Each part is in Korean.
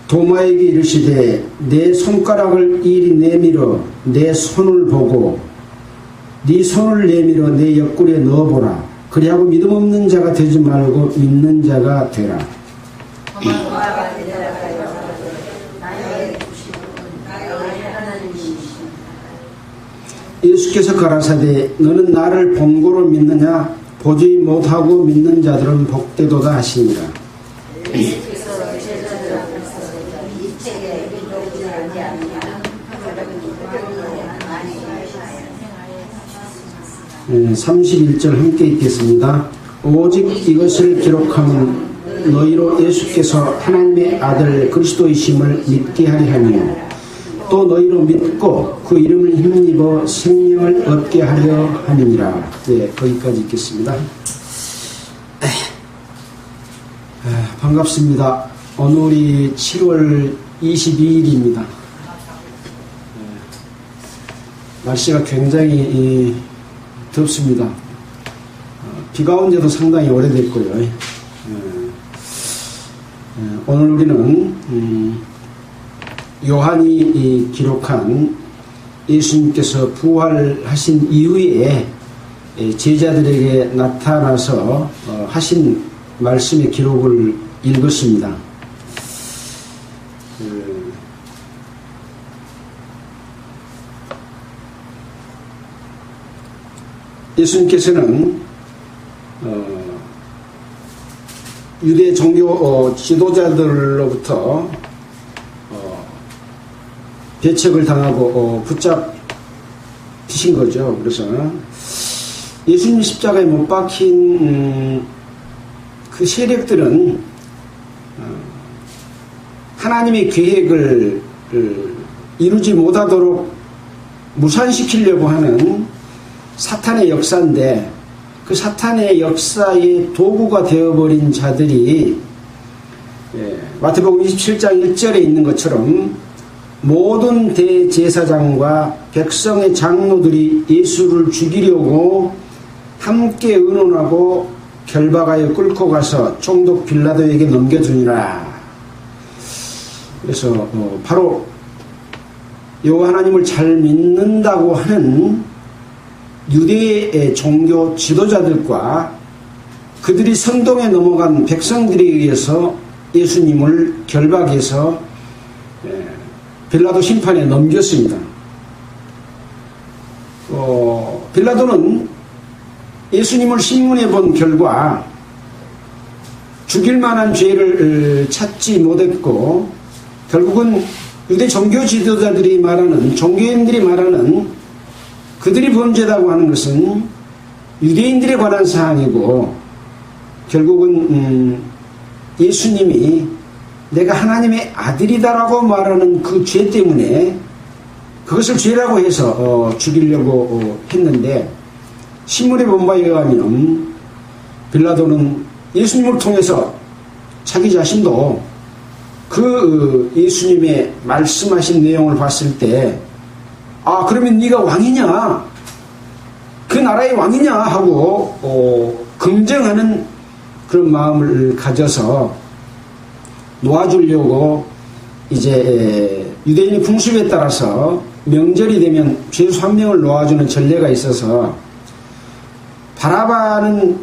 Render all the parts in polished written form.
도마에게 이르시되 내 손가락을 이리 내밀어 내 손을 보고 네 손을 내밀어 내 옆구리에 넣어보라. 그리하고 믿음 없는 자가 되지 말고 믿는 자가 되라. 예수께서 가라사대 너는 나를 본고로 믿느냐? 보지 못하고 믿는 자들은 복되도다 하시니라. 31절 함께 읽겠습니다. 오직 이것을 기록하면 너희로 예수께서 하나님의 아들 그리스도이심을 믿게 하려 하며 또 너희로 믿고 그 이름을 힘입어 생명을 얻게 하려 함이니라. 네, 거기까지 읽겠습니다. 반갑습니다. 오늘이 7월 22일입니다. 날씨가 굉장히 덥습니다. 비가 온 지도 상당히 오래됐고요. 오늘 우리는 요한이 기록한 예수님께서 부활하신 이후에 제자들에게 나타나서 하신 말씀의 기록을 읽었습니다. 예수님께서는 유대 종교 지도자들로부터 배척을 당하고 붙잡히신 거죠. 그래서 예수님 십자가에 못 박힌 그 세력들은 하나님의 계획을 이루지 못하도록 무산시키려고 하는 사탄의 역사인데 그 사탄의 역사의 도구가 되어버린 자들이 마태복음 27장 1절에 있는 것처럼 모든 대제사장과 백성의 장로들이 예수를 죽이려고 함께 의논하고 결박하여 끌고 가서 총독 빌라도에게 넘겨주니라. 그래서 바로 여호와 하나님을 잘 믿는다고 하는 유대의 종교 지도자들과 그들이 선동에 넘어간 백성들에 의해서 예수님을 결박해서 빌라도 심판에 넘겼습니다. 빌라도는 예수님을 신문해 본 결과 죽일 만한 죄를 찾지 못했고 결국은 유대 종교 지도자들이 말하는 종교인들이 말하는 그들이 범죄라고 하는 것은 유대인들에 관한 사항이고 결국은 예수님이 내가 하나님의 아들이다라고 말하는 그 죄 때문에 그것을 죄라고 해서 죽이려고 했는데 신문에 본 바에 의하면 빌라도는 예수님을 통해서 자기 자신도 그 예수님의 말씀하신 내용을 봤을 때 그러면 네가 왕이냐? 그 나라의 왕이냐? 하고 긍정하는 그런 마음을 가져서 놓아주려고 이제 유대인의 풍습에 따라서 명절이 되면 죄수 한 명을 놓아주는 전례가 있어서 바라바는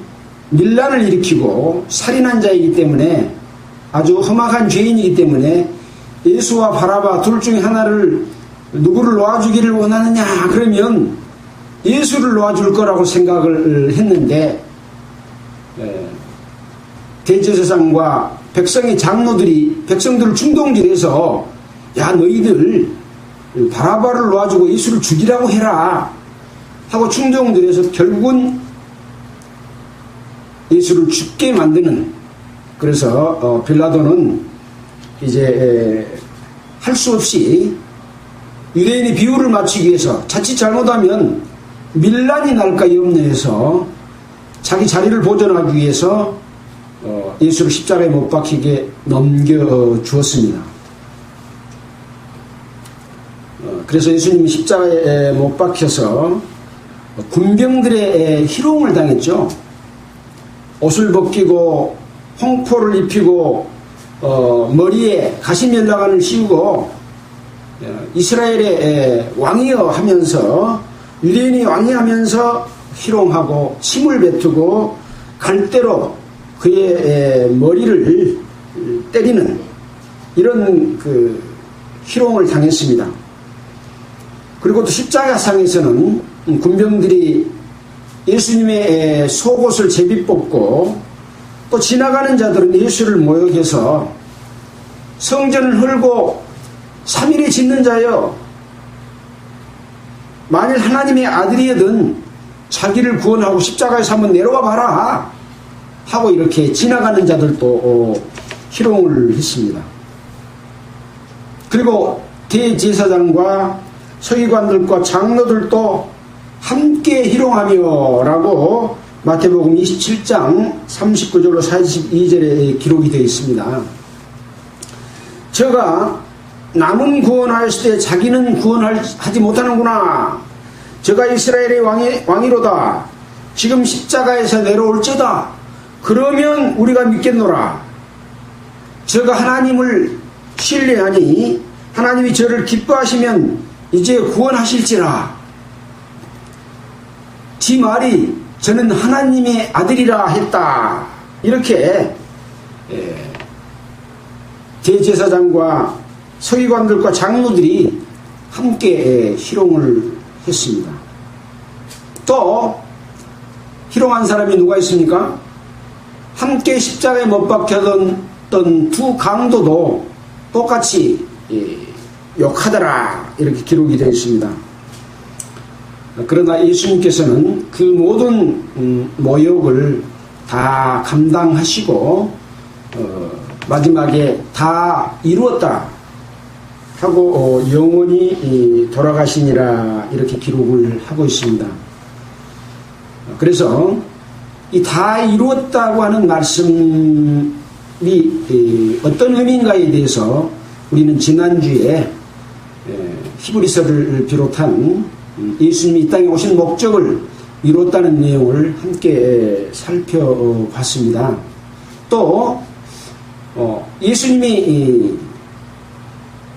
밀란을 일으키고 살인한 자이기 때문에 아주 험악한 죄인이기 때문에 예수와 바라바 둘 중에 하나를 누구를 놓아주기를 원하느냐 그러면 예수를 놓아줄 거라고 생각을 했는데 대제사장과 백성의 장로들이 백성들을 충동질해서 야 너희들 바라바를 놓아주고 예수를 죽이라고 해라 하고 충동질해서 결국은 예수를 죽게 만드는 그래서 빌라도는 이제 할 수 없이 유대인의 비율을 맞추기 위해서 자칫 잘못하면 밀란이 날까 염려해서 자기 자리를 보존하기 위해서 예수를 십자가에 못 박히게 넘겨주었습니다. 그래서 예수님이 십자가에 못 박혀서 군병들의 희롱을 당했죠. 옷을 벗기고 홍포를 입히고 머리에 가시면라관을 씌우고 이스라엘의 왕이여 하면서 유대인이 왕이 하면서 희롱하고 침을 뱉고 갈대로 그의 머리를 때리는 이런 그 희롱을 당했습니다. 그리고 또 십자가상에서는 군병들이 예수님의 속옷을 제비 뽑고 또 지나가는 자들은 예수를 모욕해서 성전을 헐고 3일에 짓는 자여 만일 하나님의 아들이거든 자기를 구원하고 십자가에서 한번 내려와 봐라 하고 이렇게 지나가는 자들도 희롱을 했습니다. 그리고 대제사장과 서기관들과 장로들도 함께 희롱하며 라고 마태복음 27장 39절로 42절에 기록이 되어 있습니다. 저가 남은 구원하였을 때 자기는 구원하지 못하는구나. 저가 이스라엘의 왕이로다. 지금 십자가에서 내려올저다. 그러면 우리가 믿겠노라. 저가 하나님을 신뢰하니 하나님이 저를 기뻐하시면 이제 구원하실지라. 지 말이 저는 하나님의 아들이라 했다. 이렇게 대제사장과 서기관들과 장로들이 함께 희롱을 했습니다. 또 희롱한 사람이 누가 있습니까? 함께 십자가에 못 박혔던 두 강도도 똑같이 욕하더라 이렇게 기록이 되어 있습니다. 그러나 예수님께서는 그 모든 모욕을 다 감당하시고 마지막에 다 이루었다 하고 영원히 돌아가시니라 이렇게 기록을 하고 있습니다. 그래서 이 다 이루었다고 하는 말씀이 어떤 의미인가에 대해서 우리는 지난주에 히브리서를 비롯한 예수님이 이 땅에 오신 목적을 이뤘다는 내용을 함께 살펴봤습니다. 또 예수님이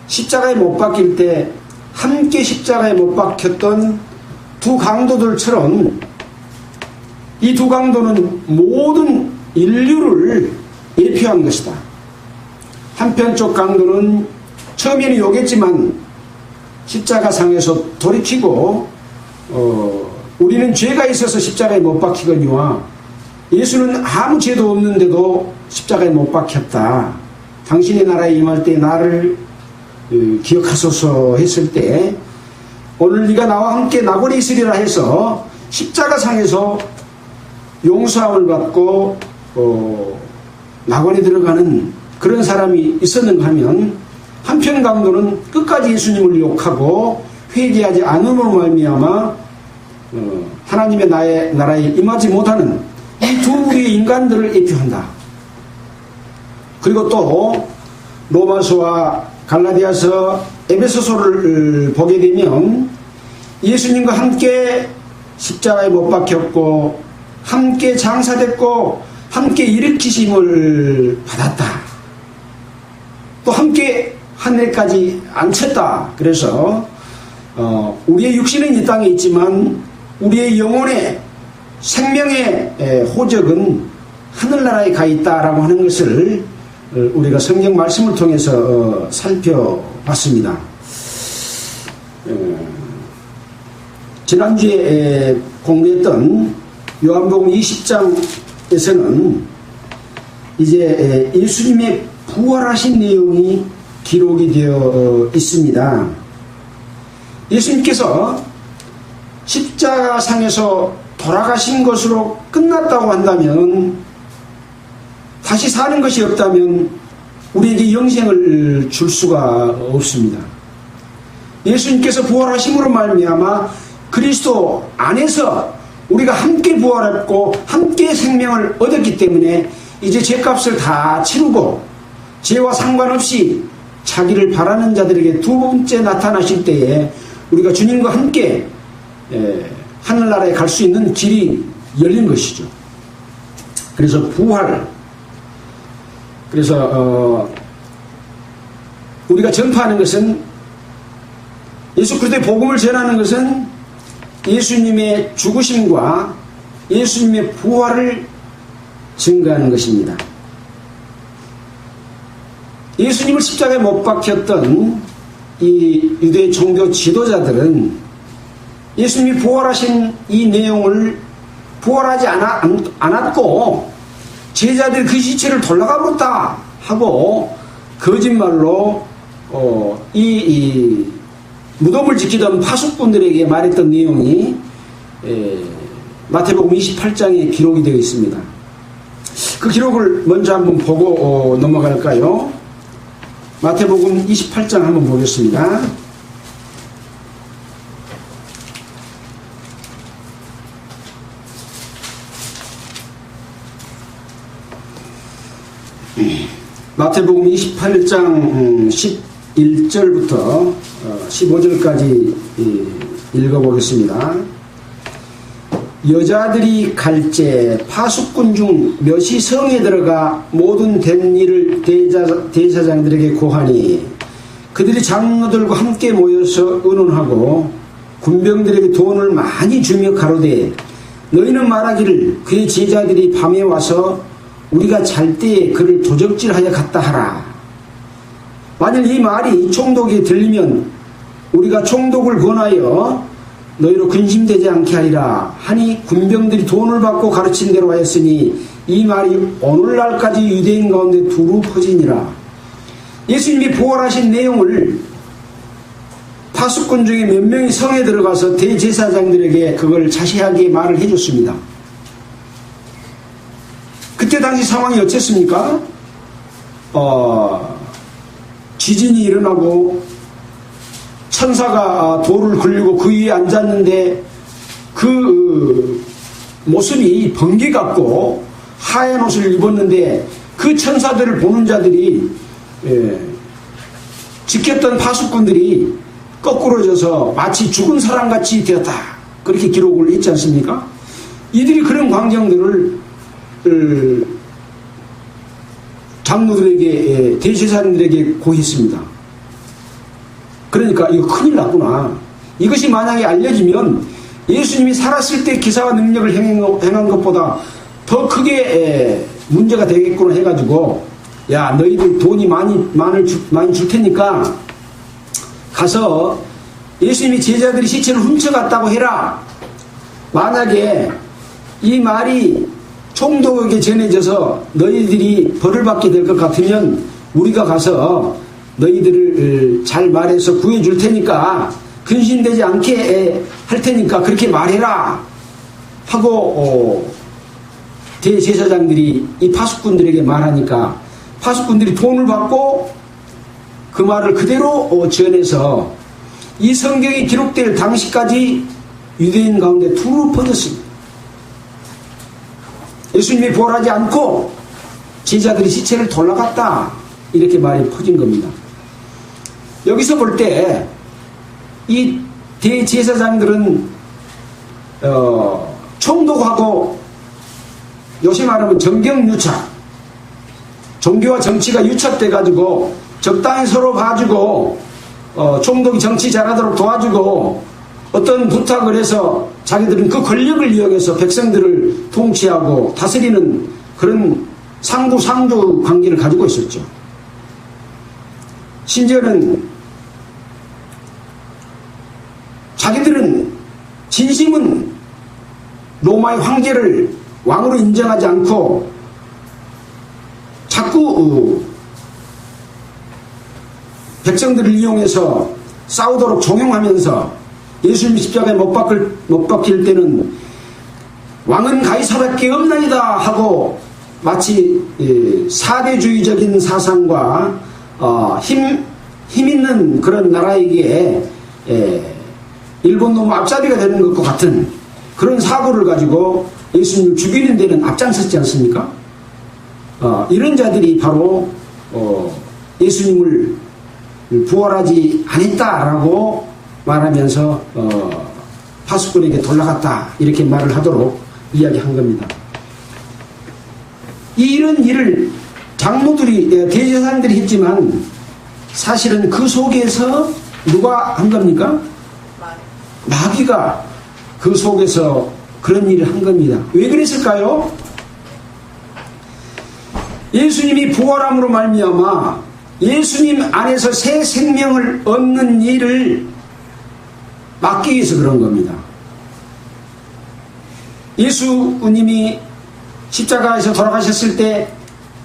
십자가에 못 박힐 때 함께 십자가에 못 박혔던 두 강도들처럼 이 두 강도는 모든 인류를 예표한 것이다. 한편쪽 강도는 처음에는 욕했지만 십자가상에서 돌이키고 우리는 죄가 있어서 십자가에 못 박히거니와 예수는 아무 죄도 없는데도 십자가에 못 박혔다. 당신의 나라에 임할 때 나를 기억하소서 했을 때 오늘 네가 나와 함께 낙원에 있으리라 해서 십자가상에서 용서함을 받고 낙원에 들어가는 그런 사람이 있었는가 하면 한편 강도는 끝까지 예수님을 욕하고 회개하지 않음으로 말미암아 하나님의 나라에 임하지 못하는 이 두 우리의 인간들을 예표한다. 그리고 또 로마서와 갈라디아서, 에베소서를 보게 되면 예수님과 함께 십자가에 못 박혔고 함께 장사됐고 함께 일으키심을 받았다. 또 함께 하늘까지 앉혔다. 그래서 우리의 육신은 이 땅에 있지만 우리의 영혼의 생명의 호적은 하늘나라에 가 있다라고 하는 것을 우리가 성경 말씀을 통해서 살펴봤습니다. 지난주에 공부했던 요한복음 20장에서는 이제 예수님의 부활하신 내용이 기록이 되어 있습니다. 예수님께서 십자가상에서 돌아가신 것으로 끝났다고 한다면, 다시 사는 것이 없다면 우리에게 영생을 줄 수가 없습니다. 예수님께서 부활하심으로 말미암아 그리스도 안에서 우리가 함께 부활했고 함께 생명을 얻었기 때문에 이제 죄값을 다 치르고 죄와 상관없이 자기를 바라는 자들에게 두 번째 나타나실 때에 우리가 주님과 함께 하늘나라에 갈 수 있는 길이 열린 것이죠. 그래서 부활. 그래서 우리가 전파하는 것은, 예수 그리스도의 복음을 전하는 것은 예수님의 죽으심과 예수님의 부활을 증거하는 것입니다. 예수님을 십자가에 못 박혔던 이 유대 종교 지도자들은 예수님이 부활하신 이 내용을 부활하지 않았고 제자들이 그 시체를 돌아가 버렸다 하고 거짓말로 이 무덤을 지키던 파수꾼들에게 말했던 내용이 마태복음 28장에 기록이 되어 있습니다. 그 기록을 먼저 한번 보고 넘어갈까요? 마태복음 28장 한번 보겠습니다. 마태복음 28장 11절부터 15절까지 읽어보겠습니다. 여자들이 갈제 파수꾼 중 몇이 성에 들어가 모든 된 일을 대제사장들에게 고하니 그들이 장로들과 함께 모여서 의논하고 군병들에게 돈을 많이 주며 가로되 너희는 말하기를 그의 제자들이 밤에 와서 우리가 잘 때에 그를 도적질하여 갔다 하라. 만일 이 말이 총독에게 들리면 우리가 총독을 권하여 너희로 근심되지 않게 하리라 하니 군병들이 돈을 받고 가르친 대로 하였으니 이 말이 오늘날까지 유대인 가운데 두루 퍼지니라. 예수님이 부활하신 내용을 파수꾼 중에 몇 명이 성에 들어가서 대제사장들에게 그걸 자세하게 말을 해줬습니다. 그때 당시 상황이 어땠습니까? 지진이 일어나고 천사가 돌을 굴리고 그 위에 앉았는데 그 모습이 번개 같고 하얀 옷을 입었는데 그 천사들을 보는 자들이 지켰던 파수꾼들이 거꾸로져서 마치 죽은 사람같이 되었다. 그렇게 기록을 했지 않습니까? 이들이 그런 광경들을 장로들에게 대제사장들에게 고했습니다. 그러니까 이거 큰일 났구나. 이것이 만약에 알려지면 예수님이 살았을 때 기사와 능력을 행한 것보다 더 크게 문제가 되겠구나 해가지고 야 너희들 돈이 많이 줄 테니까 가서 예수님이 제자들이 시체를 훔쳐갔다고 해라. 만약에 이 말이 총독에게 전해져서 너희들이 벌을 받게 될 것 같으면 우리가 가서 너희들을 잘 말해서 구해줄 테니까 근심되지 않게 할 테니까 그렇게 말해라 하고 대제사장들이 이 파수꾼들에게 말하니까 파수꾼들이 돈을 받고 그 말을 그대로 전해서 이 성경이 기록될 당시까지 유대인 가운데 두루 퍼졌습니다. 예수님이 부활하지 않고 제자들이 시체를 돌아갔다 이렇게 말이 퍼진 겁니다. 여기서 볼 때 이 대제사장들은 총독하고 요새 말하면 정경유착, 종교와 정치가 유착돼 가지고 적당히 서로 봐주고 총독이 정치 잘하도록 도와주고 어떤 부탁을 해서 자기들은 그 권력을 이용해서 백성들을 통치하고 다스리는 그런 상부 관계를 가지고 있었죠. 심지어는 자기들은 진심은 로마의 황제를 왕으로 인정하지 않고 자꾸 백성들을 이용해서 싸우도록 종용하면서 예수님이 십자가에 못 박힐 때는 왕은 가이사밖에 없나이다 하고 마치 사대주의적인 사상과 힘 있는 그런 나라에게 일본 놈 앞잡이가 되는 것과 같은 그런 사고를 가지고 예수님을 죽이는 데는 앞장섰지 않습니까? 이런 자들이 바로 예수님을 부활하지 않았다라고 말하면서 자식들에게 돌아갔다 이렇게 말을 하도록 이야기한 겁니다. 이런 일을 장로들이 대제사장들이 했지만 사실은 그 속에서 누가 한 겁니까? 마귀가 그 속에서 그런 일을 한 겁니다. 왜 그랬을까요? 예수님이 부활함으로 말미암아 예수님 안에서 새 생명을 얻는 일을 막기 위해서 그런 겁니다. 예수님이 십자가에서 돌아가셨을 때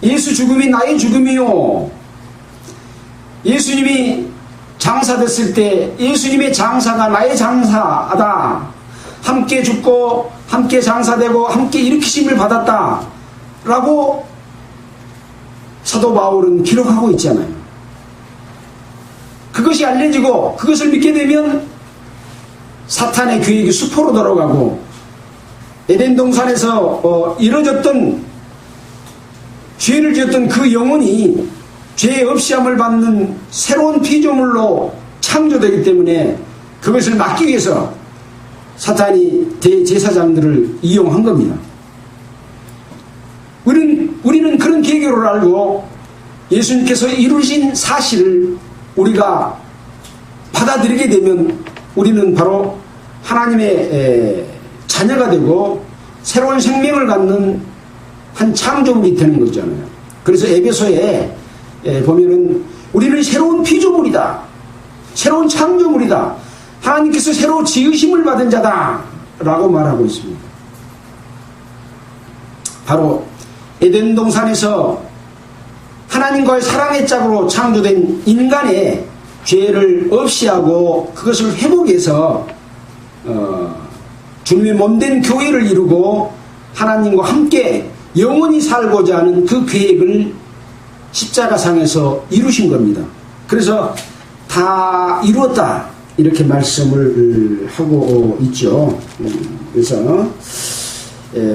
예수 죽음이 나의 죽음이요, 예수님이 장사됐을 때 예수님의 장사가 나의 장사다, 함께 죽고 함께 장사되고 함께 일으키심을 받았다 라고 사도 바울은 기록하고 있잖아요. 그것이 알려지고 그것을 믿게 되면 사탄의 계획이 수포로 들어가고 에덴 동산에서 이루어졌던 죄를 지었던 그 영혼이 죄 없이함을 받는 새로운 피조물로 창조되기 때문에 그것을 막기 위해서 사탄이 대제사장들을 이용한 겁니다. 우리는 그런 계획을 알고 예수님께서 이루신 사실을 우리가 받아들이게 되면 우리는 바로 하나님의 자녀가 되고 새로운 생명을 갖는 한 창조물이 되는 거잖아요. 그래서 에베소에 보면은 우리는 새로운 피조물이다, 새로운 창조물이다, 하나님께서 새로 지으심을 받은 자다 라고 말하고 있습니다. 바로 에덴 동산에서 하나님과의 사랑의 짝으로 창조된 인간의 죄를 없이하고 그것을 회복해서 주님의 몸된 교회를 이루고 하나님과 함께 영원히 살고자 하는 그 계획을 십자가상에서 이루신 겁니다. 그래서 다 이루었다 이렇게 말씀을 하고 있죠. 그래서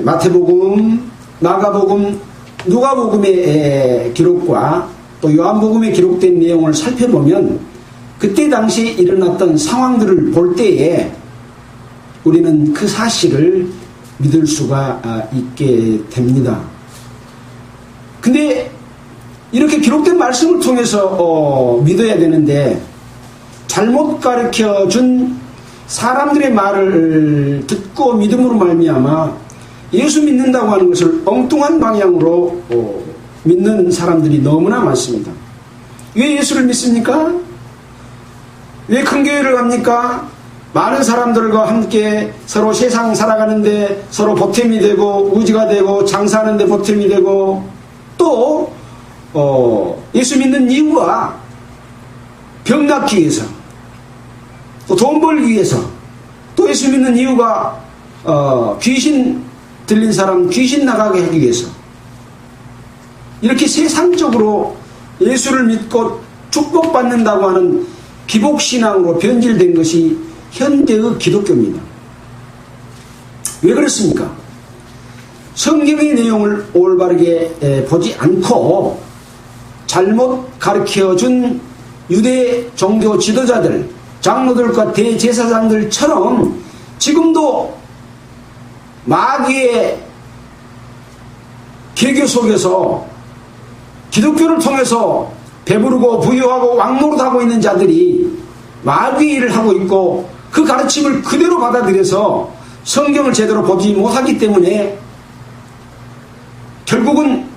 마태복음, 마가복음, 누가복음의 기록과 또 요한복음에 기록된 내용을 살펴보면 그때 당시에 일어났던 상황들을 볼 때에 우리는 그 사실을 믿을 수가 있게 됩니다. 근데 이렇게 기록된 말씀을 통해서 믿어야 되는데 잘못 가르쳐준 사람들의 말을 듣고 믿음으로 말미암아 예수 믿는다고 하는 것을 엉뚱한 방향으로 믿는 사람들이 너무나 많습니다. 왜 예수를 믿습니까? 왜 큰 교회를 갑니까? 많은 사람들과 함께 서로 세상 살아가는데 서로 보탬이 되고 의지가 되고 장사하는데 보탬이 되고 또 예수 믿는 이유가 병 낫기 위해서 또 돈 벌기 위해서 또 예수 믿는 이유가 귀신 들린 사람 귀신 나가게 하기 위해서 이렇게 세상적으로 예수를 믿고 축복받는다고 하는 기복신앙으로 변질된 것이 현대의 기독교입니다. 왜 그렇습니까? 성경의 내용을 올바르게 보지 않고 잘못 가르쳐준 유대 종교 지도자들, 장로들과 대제사장들처럼 지금도 마귀의 계교 속에서 기독교를 통해서 배부르고 부유하고 왕노릇하고 있는 자들이 마귀의 일을 하고 있고 그 가르침을 그대로 받아들여서 성경을 제대로 보지 못하기 때문에 결국은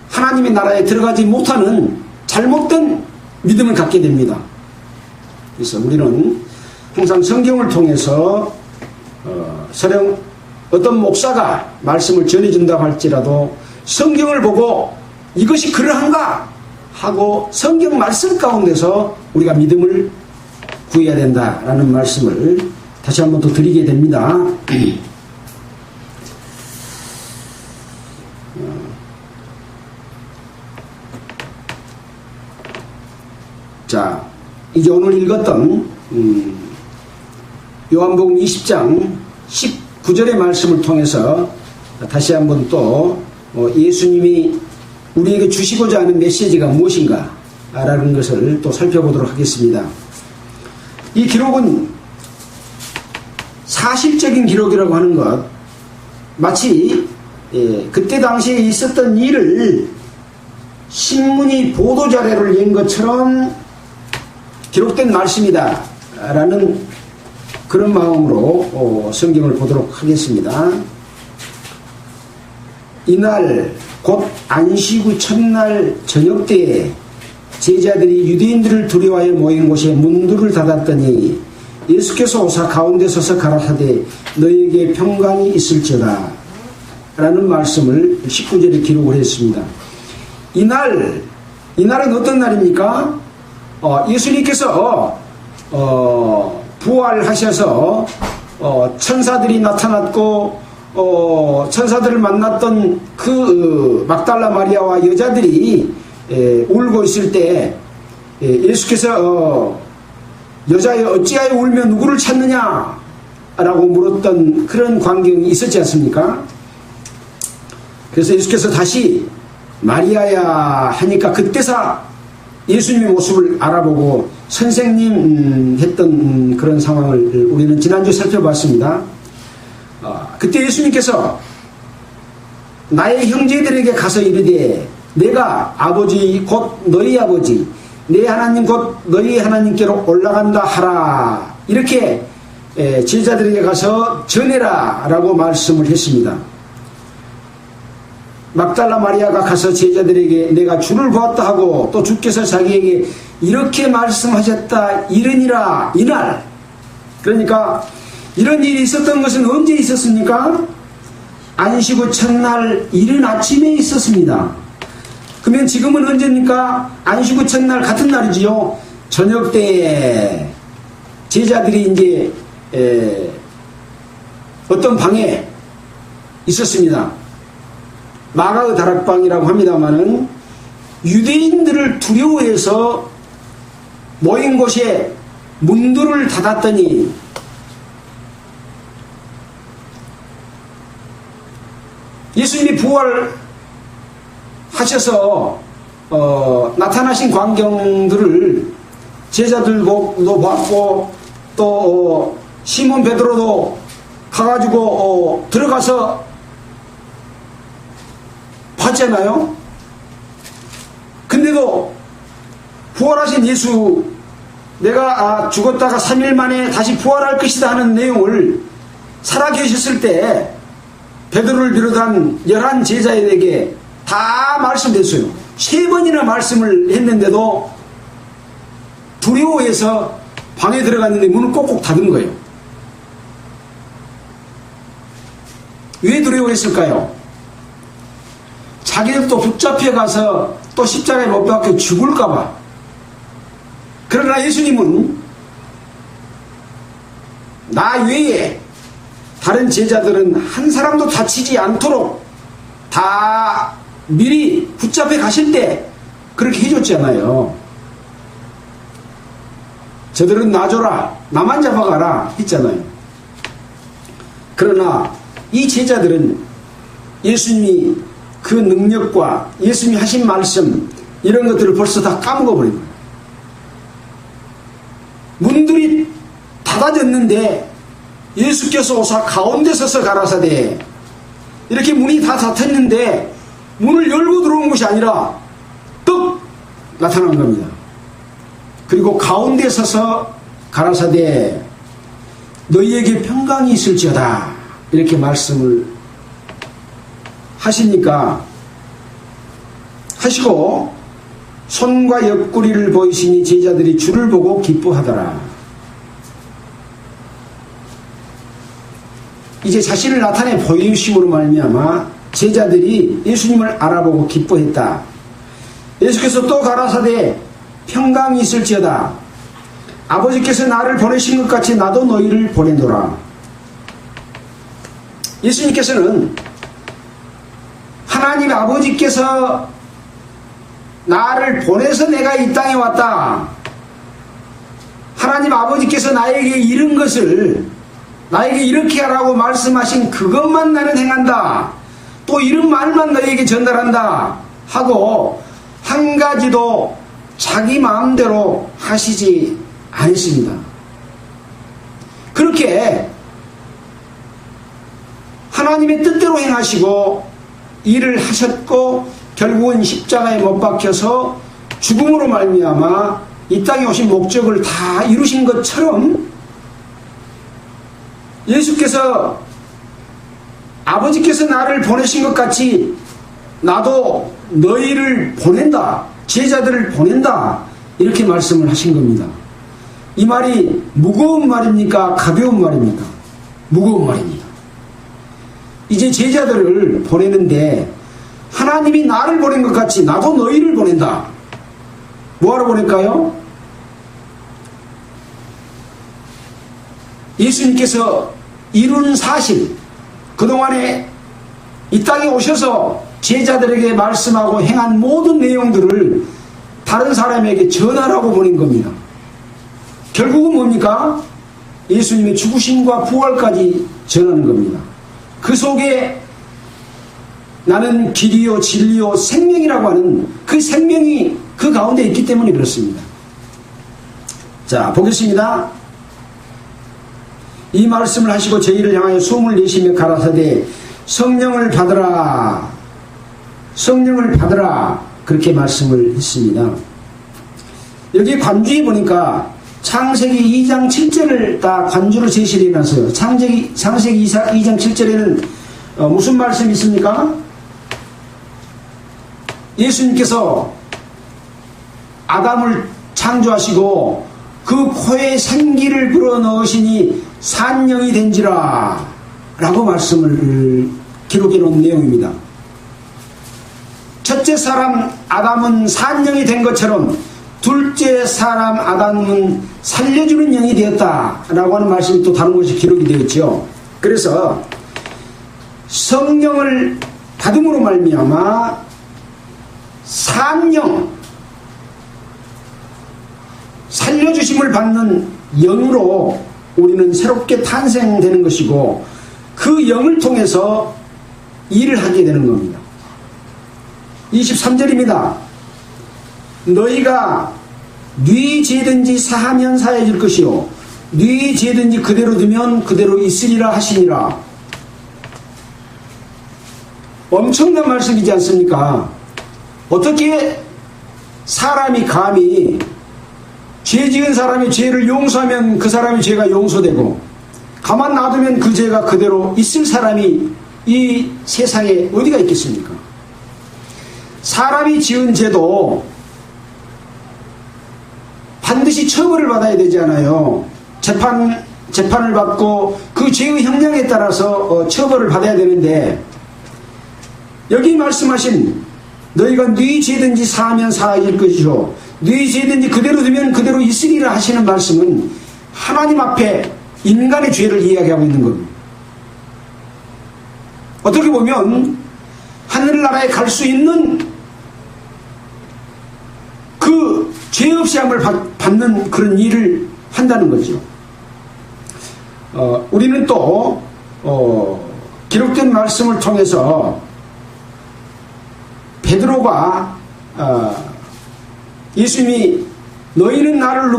하나님의 나라에 들어가지 못하는 잘못된 믿음을 갖게 됩니다. 그래서 우리는 항상 성경을 통해서 설령 어떤 목사가 말씀을 전해준다고 할지라도 성경을 보고 이것이 그러한가 하고 성경 말씀 가운데서 우리가 믿음을 구해야 된다라는 말씀을 다시 한번 또 드리게 됩니다. 자, 이제 오늘 읽었던 요한복음 20장 19절의 말씀을 통해서 다시 한번 또 예수님이 우리에게 주시고자 하는 메시지가 무엇인가 라는 것을 또 살펴보도록 하겠습니다. 이 기록은 사실적인 기록이라고 하는 것, 마치 그때 당시에 있었던 일을 신문이 보도자료를 낸 것처럼 기록된 말씀이다 라는 그런 마음으로 성경을 보도록 하겠습니다. 이날 곧 안식구 첫날 저녁 때에 제자들이 유대인들을 두려워하여 모인 곳에 문들을 닫았더니 예수께서 오사 가운데 서서 가라사대 너희에게 평강이 있을지어다 라는 말씀을 19절에 기록을 했습니다. 이날은 어떤 날입니까? 예수님께서 부활하셔서 천사들이 나타났고 천사들을 만났던 그 막달라 마리아와 여자들이 울고 있을 때 예수께서 여자여 어찌하여 울며 누구를 찾느냐 라고 물었던 그런 광경이 있었지 않습니까? 그래서 예수께서 다시 마리아야 하니까 그때서 예수님의 모습을 알아보고 선생님 했던 그런 상황을 우리는 지난주에 살펴봤습니다. 그때 예수님께서 나의 형제들에게 가서 이르되 내가 아버지 곧 너희 아버지 내 하나님 곧 너희 하나님께로 올라간다 하라 이렇게 제자들에게 가서 전해라 라고 말씀을 했습니다. 막달라 마리아가 가서 제자들에게 내가 주를 보았다 하고 또 주께서 자기에게 이렇게 말씀하셨다 이르니라 이날, 그러니까 이런 일이 있었던 것은 언제 있었습니까? 안식구 첫날 이른 아침에 있었습니다. 그러면 지금은 언제입니까? 안식구 첫날 같은 날이지요. 저녁 때에 제자들이 이제 어떤 방에 있었습니다. 마가의 다락방이라고 합니다마는 유대인들을 두려워해서 모인 곳에 문들을 닫았더니 예수님이 부활하셔서 나타나신 광경들을 제자들도 봤고 또 시몬 베드로도 가가지고 들어가서 봤잖아요. 근데도 부활하신 예수, 내가 죽었다가 3일 만에 다시 부활할 것이다 하는 내용을 살아계셨을 때 베드로를 비롯한 11 제자에게 다 말씀됐어요. 3번이나 말씀을 했는데도 두려워해서 방에 들어갔는데 문을 꼭꼭 닫은 거예요. 왜 두려워했을까요? 자기들도 붙잡혀가서 또 십자가에 못 박혀 죽을까봐. 그러나 예수님은 나 외에 다른 제자들은 한 사람도 다치지 않도록 다 미리 붙잡혀 가실 때 그렇게 해줬잖아요. 저들은 놔줘라, 나만 잡아가라 했잖아요. 그러나 이 제자들은 예수님이 그 능력과 예수님이 하신 말씀 이런 것들을 벌써 다 까먹어버린 거예요. 문들이 닫아졌는데 예수께서 오사 가운데 서서 가라사대 이렇게 문이 다 닫혔는데 문을 열고 들어온 것이 아니라 떡 나타난 겁니다. 그리고 가운데 서서 가라사대 너희에게 평강이 있을지어다 이렇게 말씀을 하시고 손과 옆구리를 보이시니 제자들이 주를 보고 기뻐하더라. 이제 자신을 나타내 보이심으로 말미암아 제자들이 예수님을 알아보고 기뻐했다. 예수께서 또 가라사대 평강이 있을지어다. 아버지께서 나를 보내신 것 같이 나도 너희를 보내노라. 예수님께서는 하나님 아버지께서 나를 보내서 내가 이 땅에 왔다. 하나님 아버지께서 나에게 이런 것을 나에게 이렇게 하라고 말씀하신 그것만 나는 행한다. 또 이런 말만 너에게 전달한다 하고 한 가지도 자기 마음대로 하시지 않습니다. 그렇게 하나님의 뜻대로 행하시고 일을 하셨고 결국은 십자가에 못 박혀서 죽음으로 말미암아 이 땅에 오신 목적을 다 이루신 것처럼 예수께서 아버지께서 나를 보내신 것 같이 나도 너희를 보낸다, 제자들을 보낸다, 이렇게 말씀을 하신 겁니다. 이 말이 무거운 말입니까? 가벼운 말입니까? 무거운 말입니다. 이제 제자들을 보내는데 하나님이 나를 보낸 것 같이 나도 너희를 보낸다. 뭐하러 보낼까요? 예수님께서 이룬 사실, 그동안에 이 땅에 오셔서 제자들에게 말씀하고 행한 모든 내용들을 다른 사람에게 전하라고 보낸 겁니다. 결국은 뭡니까? 예수님의 죽으심과 부활까지 전하는 겁니다. 그 속에 나는 길이요 진리요 생명이라고 하는 그 생명이 그 가운데 있기 때문에 그렇습니다. 자, 보겠습니다. 이 말씀을 하시고 저희를 향하여 숨을 내쉬며 가라사대 성령을 받으라, 성령을 받으라, 그렇게 말씀을 했습니다. 여기 관주에 보니까 창세기 2장 7절을 다 관주로 제시를 해놨어요. 창세기 2장 7절에는 무슨 말씀이 있습니까? 예수님께서 아담을 창조하시고 그 코에 생기를 불어넣으시니 산령이 된지라 라고 말씀을 기록해 놓은 내용입니다. 첫째 사람 아담은 산령이 된 것처럼 둘째 사람 아담은 살려주는 영이 되었다라고 하는 말씀이 또 다른 곳에 기록이 되어 있죠. 그래서 성령을 받음으로 말미암아 산령, 살려주심을 받는 영으로 우리는 새롭게 탄생되는 것이고 그 영을 통해서 일을 하게 되는 겁니다. 23절입니다. 너희가 네 죄든지 사하면 사해질 것이요 네 죄든지 그대로 두면 그대로 있으리라 하시니라. 엄청난 말씀이지 않습니까? 어떻게 사람이 감히 죄 지은 사람이 죄를 용서하면 그 사람의 죄가 용서되고 가만 놔두면 그 죄가 그대로 있을 사람이 이 세상에 어디가 있겠습니까? 사람이 지은 죄도 반드시 처벌을 받아야 되지 않아요. 재판을 받고 그 죄의 형량에 따라서 처벌을 받아야 되는데 여기 말씀하신 너희가 네 죄든지 사하면 사해질 것이요 네 죄든지 그대로 두면 그대로 있으리라 하시는 말씀은 하나님 앞에 인간의 죄를 이야기하고 있는 겁니다. 어떻게 보면 하늘나라에 갈 수 있는 그 죄 없이 함을 받는 그런 일을 한다는 거죠. 우리는 또 기록된 말씀을 통해서 베드로가 예수님이 너희는 나를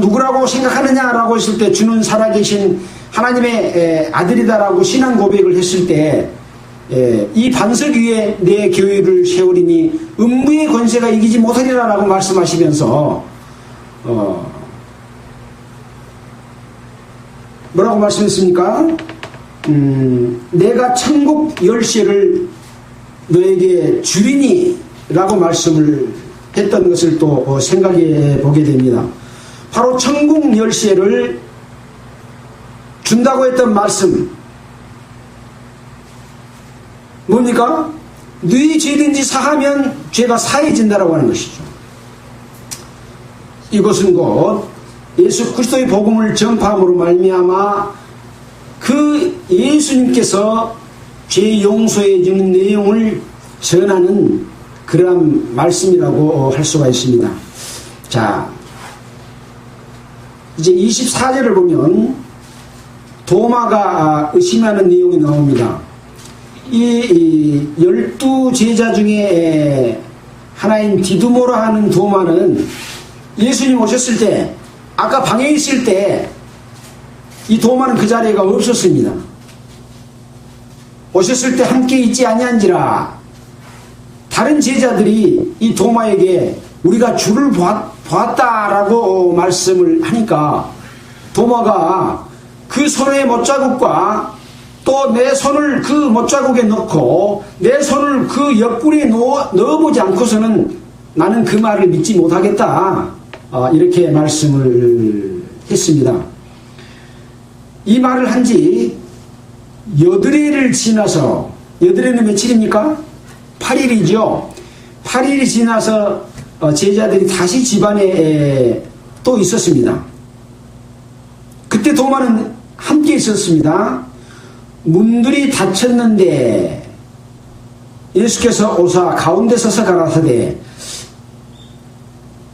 누구라고 생각하느냐라고 했을 때 주는 살아계신 하나님의 아들이다라고 신앙 고백을 했을 때 이 반석 위에 내 교회를 세우리니 음부의 권세가 이기지 못하리라라고 말씀하시면서 뭐라고 말씀했습니까? 내가 천국 열쇠를 너에게 주리니 라고 말씀을 했던 것을 또 생각해 보게 됩니다. 바로 천국 열쇠를 준다고 했던 말씀 뭡니까? 네 죄든지 사하면 죄가 사해진다라고 하는 것이죠. 이것은 곧 예수 그리스도의 복음을 전파함으로 말미암아 그 예수님께서 죄 용서해 주는 내용을 전하는 그러한 말씀이라고 할 수가 있습니다. 자, 이제 24절을 보면 도마가 의심하는 내용이 나옵니다. 이 12제자 중에 하나인 디두모라 하는 도마는 예수님 오셨을 때 아까 방에 있을 때 이 도마는 그 자리가 없었습니다. 오셨을 때 함께 있지 아니한지라. 다른 제자들이 이 도마에게 우리가 주를 보았다라고 말씀을 하니까 도마가 그 손의 못자국과 또 내 손을 그 못자국에 넣고 내 손을 그 옆구리에 넣어보지 않고서는 나는 그 말을 믿지 못하겠다. 이렇게 말씀을 했습니다. 이 말을 한 지 8일을 지나서, 8일은 며칠입니까? 8일이죠. 8일이 지나서 제자들이 다시 집안에 또 있었습니다. 그때 도마는 함께 있었습니다. 문들이 닫혔는데 예수께서 오사 가운데 서서 가라사대.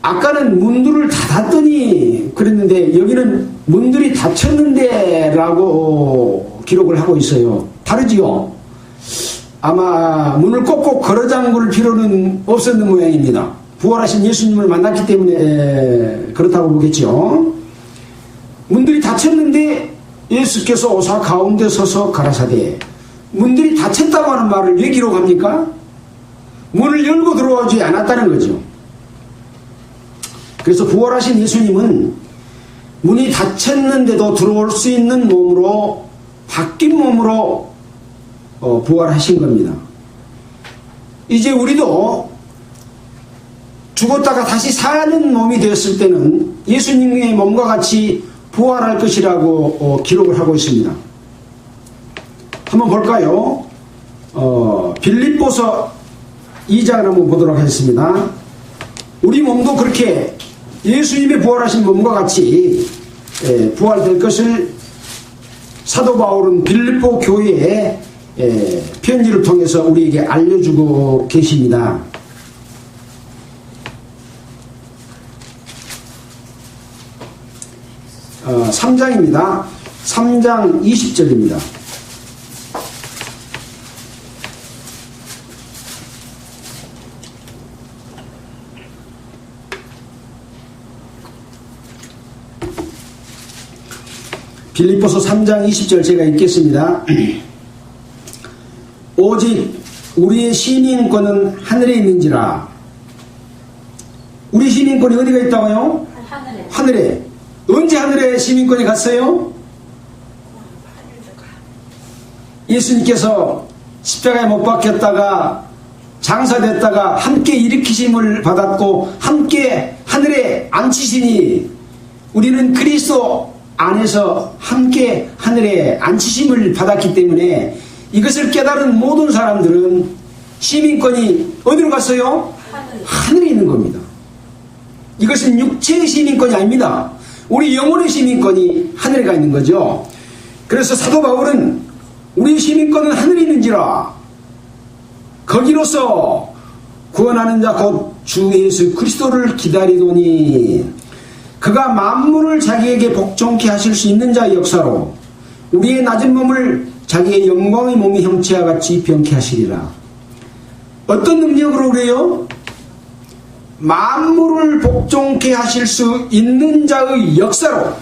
아까는 문들을 닫았더니 그랬는데 여기는 문들이 닫혔는데 라고 기록을 하고 있어요. 다르지요? 아마 문을 꼭꼭 걸어 잠글 필요는 없었는 모양입니다. 부활하신 예수님을 만났기 때문에 그렇다고 보겠죠. 문들이 닫혔는데 예수께서 오사 가운데 서서 가라사대. 문들이 닫혔다고 하는 말을 왜 기록합니까? 문을 열고 들어오지 않았다는 거죠. 그래서 부활하신 예수님은 문이 닫혔는데도 들어올 수 있는 몸으로, 바뀐 몸으로 부활하신 겁니다. 이제 우리도 죽었다가 다시 사는 몸이 되었을 때는 예수님의 몸과 같이 부활할 것이라고 기록을 하고 있습니다. 한번 볼까요? 빌립보서 2장을 한번 보도록 하겠습니다. 우리 몸도 그렇게 예수님의 부활하신 몸과 같이 부활될 것을 사도 바울은 빌립보 교회에 편지를 통해서 우리에게 알려주고 계십니다. 3장입니다. 3장 20절입니다. 빌립보서 3장 20절 제가 읽겠습니다. 오직 우리의 시민권은 하늘에 있는지라. 우리 시민권이 어디가 있다고요? 하늘에. 하늘에. 언제 하늘에 시민권이 갔어요? 예수님께서 십자가에 못 박혔다가 장사됐다가 함께 일으키심을 받았고 함께 하늘에 앉히시니 우리는 그리스도 안에서 함께 하늘에 앉히심을 받았기 때문에 이것을 깨달은 모든 사람들은 시민권이 어디로 갔어요? 하늘에 있는 겁니다. 이것은 육체의 시민권이 아닙니다. 우리 영혼의 시민권이 하늘에 가 있는 거죠. 그래서 사도 바울은 우리 시민권은 하늘에 있는지라 거기로서 구원하는 자 곧 주 예수 그리스도를 기다리더니 그가 만물을 자기에게 복종케 하실 수 있는 자의 역사로 우리의 낮은 몸을 자기의 영광의 몸의 형체와 같이 변케 하시리라. 어떤 능력으로 그래요? 만물을 복종케 하실 수 있는 자의 역사로.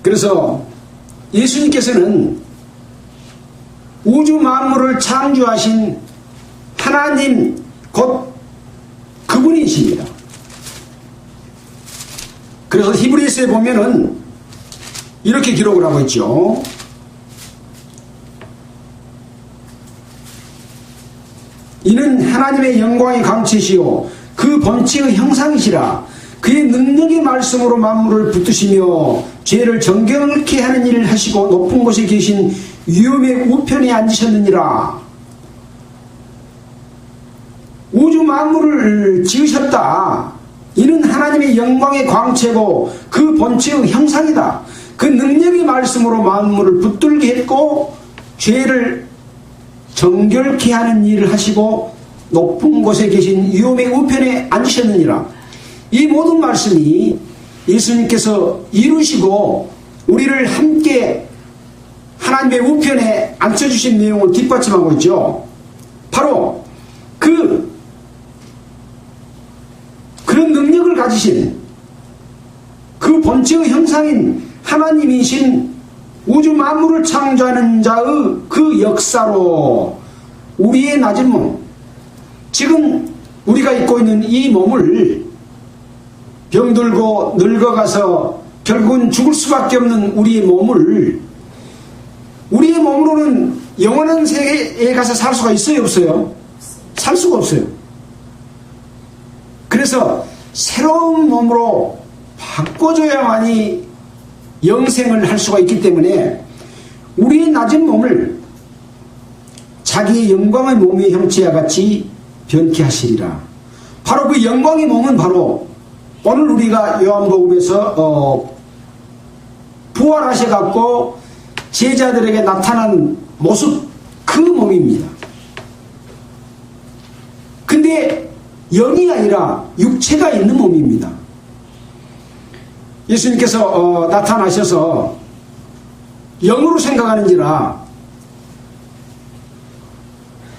그래서 예수님께서는 우주 만물을 창조하신 하나님 곧 그분이십니다. 그래서 히브리서에 보면은 이렇게 기록을 하고 있죠. 이는 하나님의 영광의 광채시요 그 본체의 형상이시라. 그의 능력의 말씀으로 만물을 붙드시며 죄를 정결케 하는 일을 하시고 높은 곳에 계신 위엄의 우편에 앉으셨느니라. 우주 만물을 지으셨다. 이는 하나님의 영광의 광채고 그 본체의 형상이다. 그 능력의 말씀으로 만물을 붙들게 했고 죄를 정결케 하는 일을 하시고 높은 곳에 계신 위엄의 우편에 앉으셨느니라. 이 모든 말씀이 예수님께서 이루시고 우리를 함께 하나님의 우편에 앉혀주신 내용을 뒷받침하고 있죠. 바로 그런 능력을 가지신 그 본체의 형상인 하나님이신 우주 만물을 창조하는 자의 그 역사로 우리의 낮은 몸, 지금 우리가 입고 있는 이 몸을 병들고 늙어가서 결국은 죽을 수밖에 없는 우리의 몸을, 우리의 몸으로는 영원한 세계에 가서 살 수가 있어요, 없어요? 살 수가 없어요. 그래서 새로운 몸으로 바꿔줘야만이 영생을 할 수가 있기 때문에 우리의 낮은 몸을 자기의 영광의 몸의 형체와 같이 변케 하시리라. 바로 그 영광의 몸은 바로 오늘 우리가 요한복음에서 부활하셔갖고 제자들에게 나타난 모습, 그 몸입니다. 근데 영이 아니라 육체가 있는 몸입니다. 예수님께서 나타나셔서 영으로 생각하는지라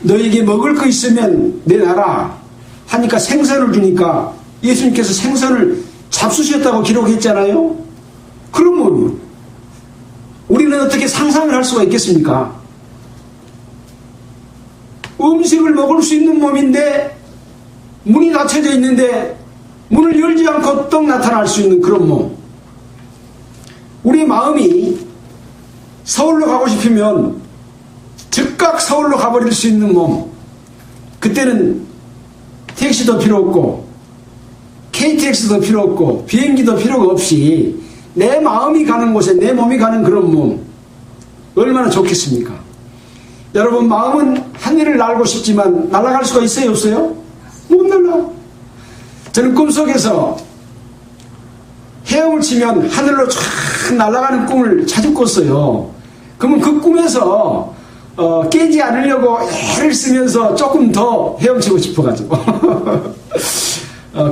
너에게 먹을 거 있으면 내놔라 하니까 생선을 주니까 예수님께서 생선을 잡수셨다고 기록했잖아요. 그러면 우리는 어떻게 상상을 할 수가 있겠습니까? 음식을 먹을 수 있는 몸인데 문이 닫혀져 있는데 문을 열지 않고 떡 나타날 수 있는 그런 몸. 우리 마음이 서울로 가고 싶으면 즉각 서울로 가버릴 수 있는 몸. 그때는 택시도 필요 없고 KTX도 필요 없고 비행기도 필요가 없이 내 마음이 가는 곳에 내 몸이 가는 그런 몸. 얼마나 좋겠습니까? 여러분, 마음은 하늘을 날고 싶지만 날아갈 수가 있어요, 없어요? 못 날아. 저는 꿈속에서 헤엄을 치면 하늘로 쫙 날아가는 꿈을 자주 꿨어요. 그러면 그 꿈에서 깨지 않으려고 애를 쓰면서 조금 더 헤엄치고 싶어가지고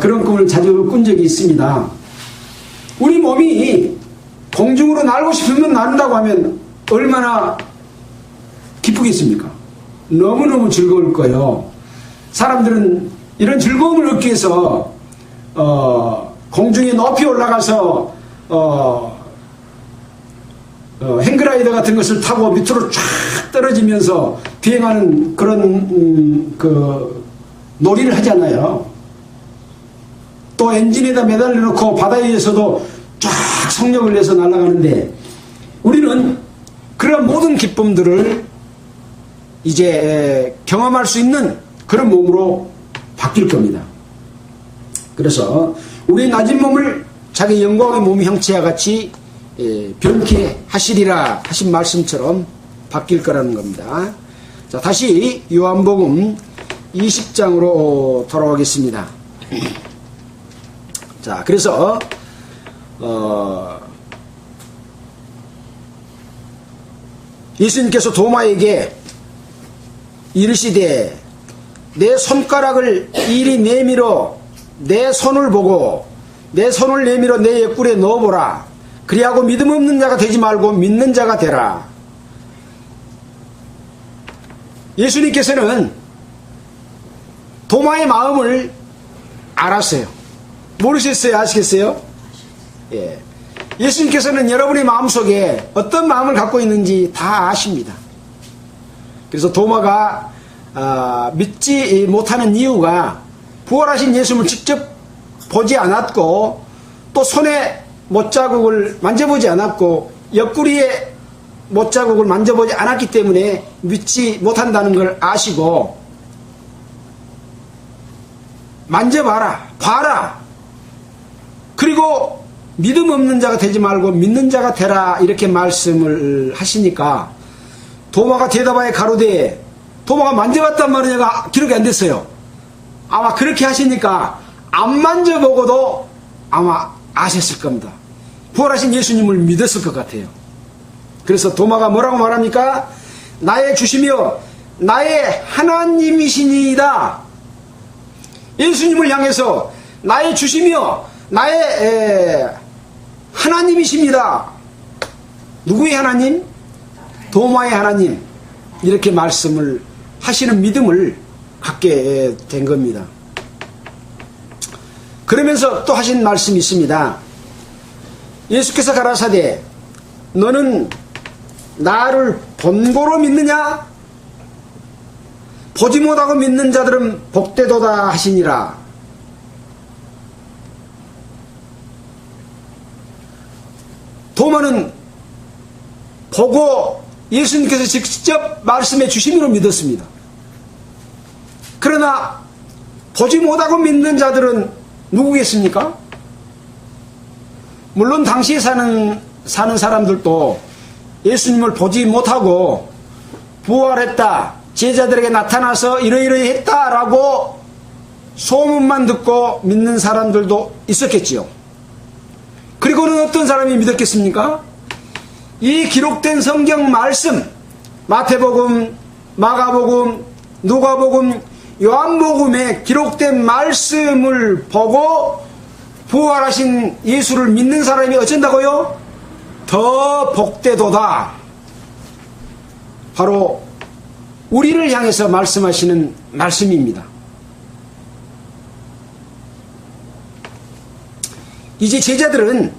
그런 꿈을 자주 꾼 적이 있습니다. 우리 몸이 공중으로 날고 싶으면 난다고 하면 얼마나 기쁘겠습니까? 너무너무 즐거울 거예요. 사람들은 이런 즐거움을 얻기 위해서 공중에 높이 올라가서 행그라이더 같은 것을 타고 밑으로 쫙 떨어지면서 비행하는 그런 그 놀이를 하잖아요. 또 엔진에다 매달려 놓고 바다 위에서도 쫙 속력을 내서 날아가는데 우리는 그런 모든 기쁨들을 이제 경험할 수 있는 그런 몸으로 바뀔 겁니다. 그래서 우리의 낮은 몸을 자기 영광의 몸의 형체와 같이 변케 하시리라 하신 말씀처럼 바뀔 거라는 겁니다. 자, 다시 요한복음 20장으로 돌아오겠습니다. 자, 그래서 예수님께서 도마에게 이르시되 내 손가락을 이리 내밀어 내 손을 보고 내 손을 내밀어 내 옆구리에 넣어보라. 그리하고 믿음 없는 자가 되지 말고 믿는 자가 되라. 예수님께서는 도마의 마음을 알았어요. 모르셨어요? 아시겠어요? 예. 예수님께서는 여러분의 마음속에 어떤 마음을 갖고 있는지 다 아십니다. 그래서 도마가 믿지 못하는 이유가 부활하신 예수님을 직접 보지 않았고 또 손에 못자국을 만져보지 않았고 옆구리에 못자국을 만져보지 않았기 때문에 믿지 못한다는 걸 아시고 만져봐라, 봐라. 그리고 믿음 없는 자가 되지 말고 믿는 자가 되라 이렇게 말씀을 하시니까 도마가 대답하여 가로되 도마가 만져봤단 말이냐가 기록이 안 됐어요. 아마 그렇게 하시니까 안 만져보고도 아마 아셨을 겁니다. 부활하신 예수님을 믿었을 것 같아요. 그래서 도마가 뭐라고 말합니까? 나의 주시며 나의 하나님이시니이다. 예수님을 향해서 나의 주시며 나의 하나님이십니다. 누구의 하나님? 도마의 하나님. 이렇게 말씀을 하시는 믿음을 갖게 된 겁니다. 그러면서 또 하신 말씀이 있습니다. 예수께서 가라사대 너는 나를 본고로 믿느냐? 보지 못하고 믿는 자들은 복되도다 하시니라. 도마는 보고 예수님께서 직접 말씀해 주심으로 믿었습니다. 그러나 보지 못하고 믿는 자들은 누구겠습니까? 물론 당시에 사는 사람들도 예수님을 보지 못하고 부활했다, 제자들에게 나타나서 이러이러했다라고 소문만 듣고 믿는 사람들도 있었겠지요. 그리고는 어떤 사람이 믿었겠습니까? 이 기록된 성경 말씀, 마태복음, 마가복음, 누가복음, 요한복음에 기록된 말씀을 보고 부활하신 예수를 믿는 사람이 어쩐다고요? 더 복되도다. 바로 우리를 향해서 말씀하시는 말씀입니다. 이제 제자들은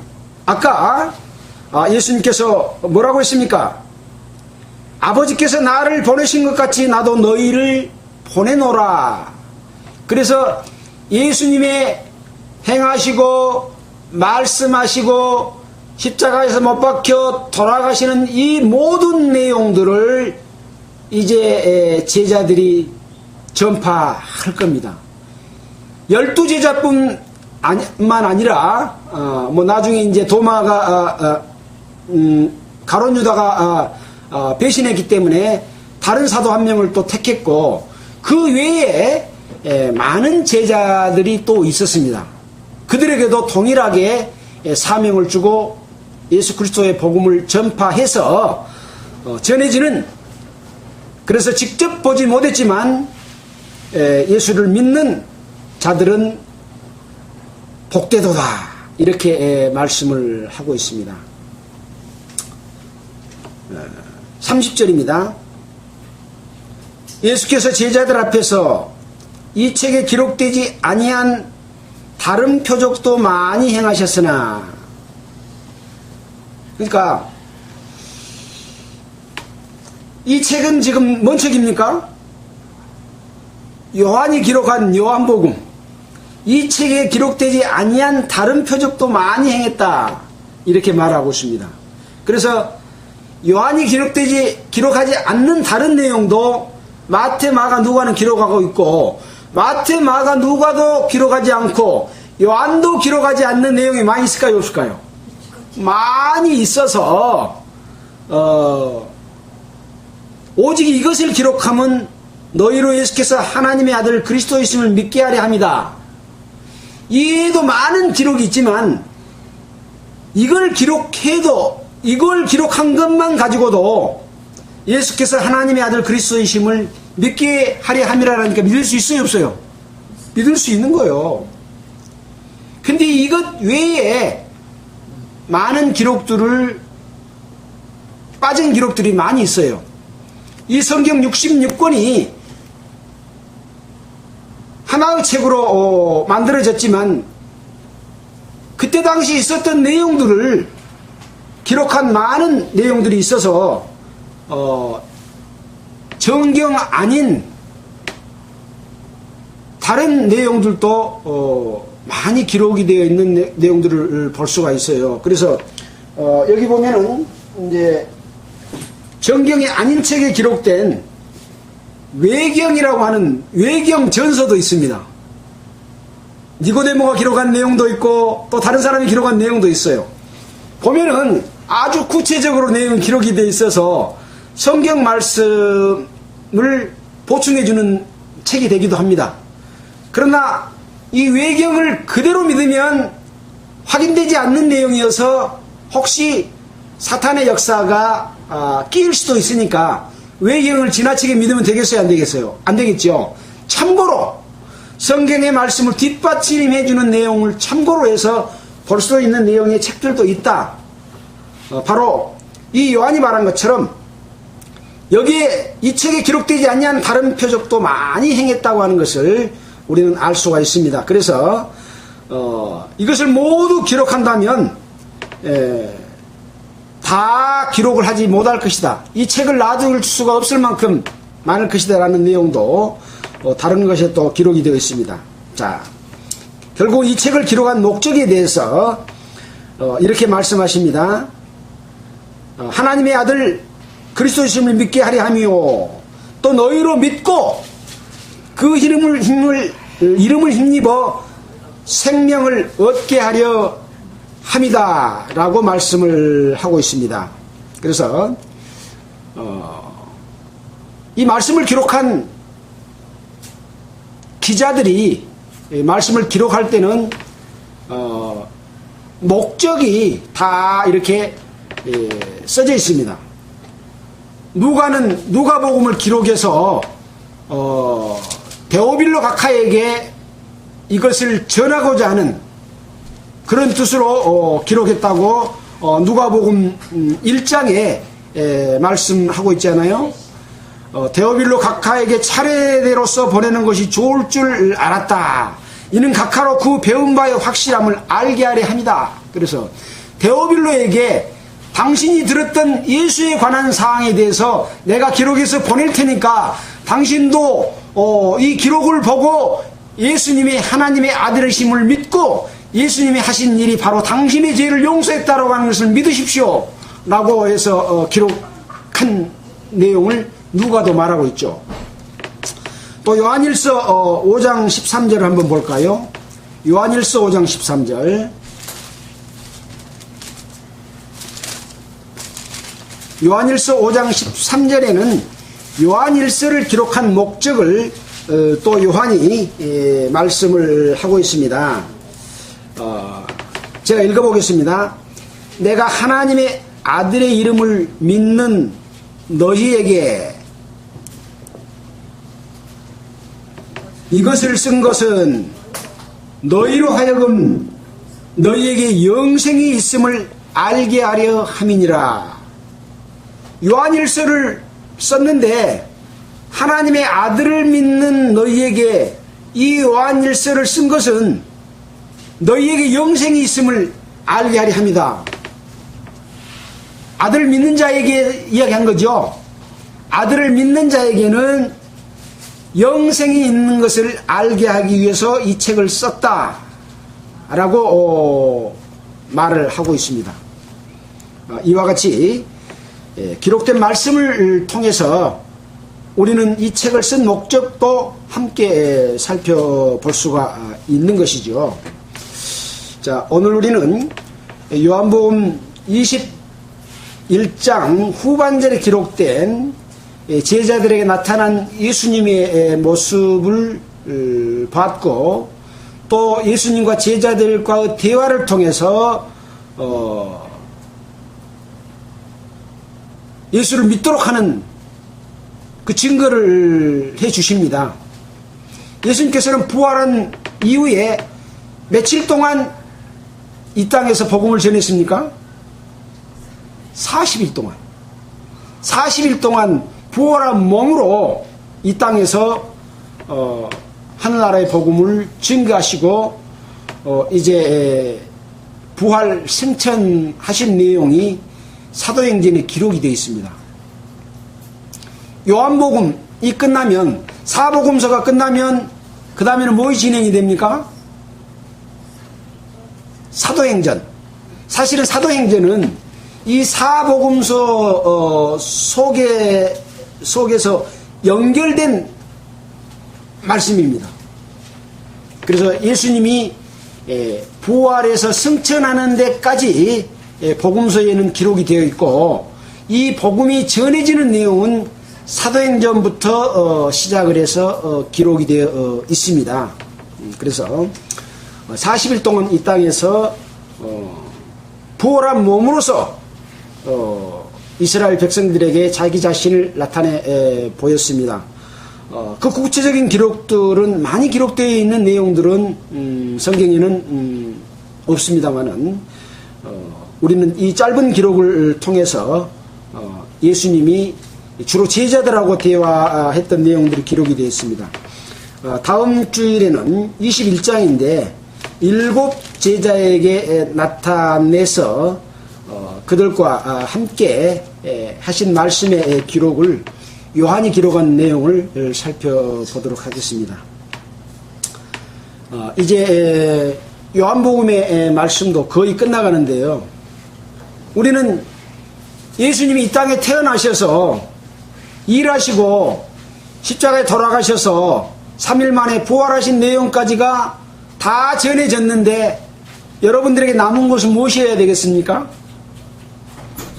아까 예수님께서 뭐라고 했습니까? 아버지께서 나를 보내신 것 같이 나도 너희를 보내노라. 그래서 예수님의 행하시고 말씀하시고 십자가에서 못 박혀 돌아가시는 이 모든 내용들을 이제 제자들이 전파할 겁니다. 12제자뿐만 아니라 뭐 나중에 이제 도마가 가룟 유다가 배신했기 때문에 다른 사도 한 명을 또 택했고, 그 외에 많은 제자들이 또 있었습니다. 그들에게도 동일하게 사명을 주고 예수 그리스도의 복음을 전파해서 전해지는, 그래서 직접 보지 못했지만 예수를 믿는 자들은 복되도다, 이렇게 말씀을 하고 있습니다. 30절입니다. 예수께서 제자들 앞에서 이 책에 기록되지 아니한 다른 표적도 많이 행하셨으나, 그러니까 이 책은 지금 뭔 책입니까? 요한이 기록한 요한복음. 이 책에 기록되지 아니한 다른 표적도 많이 행했다, 이렇게 말하고 있습니다. 그래서 요한이 기록하지 않는 다른 내용도 마태, 마가, 누가는 기록하고 있고, 마태, 마가, 누가도 기록하지 않고 요한도 기록하지 않는 내용이 많이 있을까요, 없을까요? 많이 있어서 오직 이것을 기록하면 너희로 예수께서 하나님의 아들 그리스도이심을 믿게 하려 합니다. 이에도 많은 기록이 있지만 이걸 기록한 것만 가지고도 예수께서 하나님의 아들 그리스도이심을 믿게 하려 함이라니까 믿을 수 있어요, 없어요? 믿을 수 있는 거예요. 근데 이것 외에 많은 빠진 기록들이 많이 있어요. 이 성경 66권이 하나의 책으로 만들어졌지만 그때 당시 있었던 내용들을 기록한 많은 내용들이 있어서 정경 아닌 다른 내용들도 많이 기록이 되어 있는 내용들을 볼 수가 있어요. 그래서 여기 보면은 이제 정경이 아닌 책에 기록된 외경이라고 하는 외경 전서도 있습니다. 니고데모가 기록한 내용도 있고 또 다른 사람이 기록한 내용도 있어요. 보면은 아주 구체적으로 내용이 기록이 되어 있어서 성경 말씀을 보충해주는 책이 되기도 합니다. 그러나 이 외경을 그대로 믿으면 확인되지 않는 내용이어서 혹시 사탄의 역사가 끼일 수도 있으니까 외경을 지나치게 믿으면 되겠어요, 안 되겠어요? 안 되겠죠. 참고로 성경의 말씀을 뒷받침해주는 내용을 참고로 해서 볼 수 있는 내용의 책들도 있다. 바로 이 요한이 말한 것처럼 여기에 이 책에 기록되지 아니한 다른 표적도 많이 행했다고 하는 것을 우리는 알 수가 있습니다. 그래서 다 기록을 하지 못할 것이다. 이 책을 놔둘 수가 없을 만큼 많을 것이다 라는 내용도 다른 것에 또 기록이 되어 있습니다. 자, 결국 이 책을 기록한 목적에 대해서 이렇게 말씀하십니다. 하나님의 아들 그리스도이심을 믿게 하려 하며 또 너희로 믿고 그 이름을 힘입어 생명을 얻게 하려 함이다 라고 말씀을 하고 있습니다. 그래서 이 말씀을 기록한 기자들이 말씀을 기록할 때는 목적이 다 이렇게 써져 있습니다. 누가는 누가복음을 기록해서 데오빌로 각하에게 이것을 전하고자 하는 그런 뜻으로 기록했다고 누가복음 1장에 말씀하고 있잖아요. 데오빌로 각하에게 차례대로서 보내는 것이 좋을 줄 알았다. 이는 각하로 그 배운 바의 확실함을 알게 하려 함이다. 그래서 데오빌로에게 당신이 들었던 예수에 관한 사항에 대해서 내가 기록해서 보낼 테니까 당신도 이 기록을 보고 예수님이 하나님의 아들이심을 믿고 예수님이 하신 일이 바로 당신의 죄를 용서했다라고 하는 것을 믿으십시오 라고 해서 기록한 내용을 누가도 말하고 있죠. 또 요한일서 5장 13절을 한번 볼까요? 요한일서 5장 13절. 요한일서 5장 13절에는 요한일서를 기록한 목적을 또 요한이 말씀을 하고 있습니다. 제가 읽어보겠습니다. 내가 하나님의 아들의 이름을 믿는 너희에게 이것을 쓴 것은 너희로 하여금 너희에게 영생이 있음을 알게 하려 함이니라. 요한일서를 썼는데 하나님의 아들을 믿는 너희에게 이 요한일서를 쓴 것은 너희에게 영생이 있음을 알게 하려 합니다. 아들을 믿는 자에게 이야기한 거죠. 아들을 믿는 자에게는 영생이 있는 것을 알게 하기 위해서 이 책을 썼다 라고 말을 하고 있습니다. 이와 같이 기록된 말씀을 통해서 우리는 이 책을 쓴 목적도 함께 살펴볼 수가 있는 것이죠. 자, 오늘 우리는 요한복음 21장 후반절에 기록된 제자들에게 나타난 예수님의 모습을 봤고 또 예수님과 제자들과의 대화를 통해서 예수를 믿도록 하는 그 증거를 해 주십니다. 예수님께서는 부활한 이후에 며칠 동안 이 땅에서 복음을 전했습니까? 40일 동안. 40일 동안 부활한 몸으로 이 땅에서 하늘나라의 복음을 증거하시고 이제 부활 승천하신 내용이 사도행전에 기록이 되어 있습니다. 요한복음이 끝나면 사복음서가 끝나면 그 다음에는 뭐가 진행이 됩니까? 사도행전. 사실은 사도행전은 이 사복음서 속에서 연결된 말씀입니다. 그래서 예수님이 부활해서 승천하는 데까지 복음서에는 기록이 되어 있고 이 복음이 전해지는 내용은 사도행전부터 시작을 해서 기록이 되어 있습니다. 그래서 40일 동안 이 땅에서 부활한 몸으로서 이스라엘 백성들에게 자기 자신을 나타내 보였습니다. 그 구체적인 기록들은 많이 기록되어 있는 내용들은 성경에는 없습니다만은 우리는 이 짧은 기록을 통해서 예수님이 주로 제자들하고 대화했던 내용들이 기록이 되어 있습니다. 다음 주일에는 21장인데 7 제자에게 나타내서 그들과 함께 하신 말씀의 기록을 요한이 기록한 내용을 살펴보도록 하겠습니다. 이제 요한복음의 말씀도 거의 끝나가는데요. 우리는 예수님이 이 땅에 태어나셔서 일하시고 십자가에 돌아가셔서 3일 만에 부활하신 내용까지가 다 전해졌는데 여러분들에게 남은 것은 무엇이어야 되겠습니까?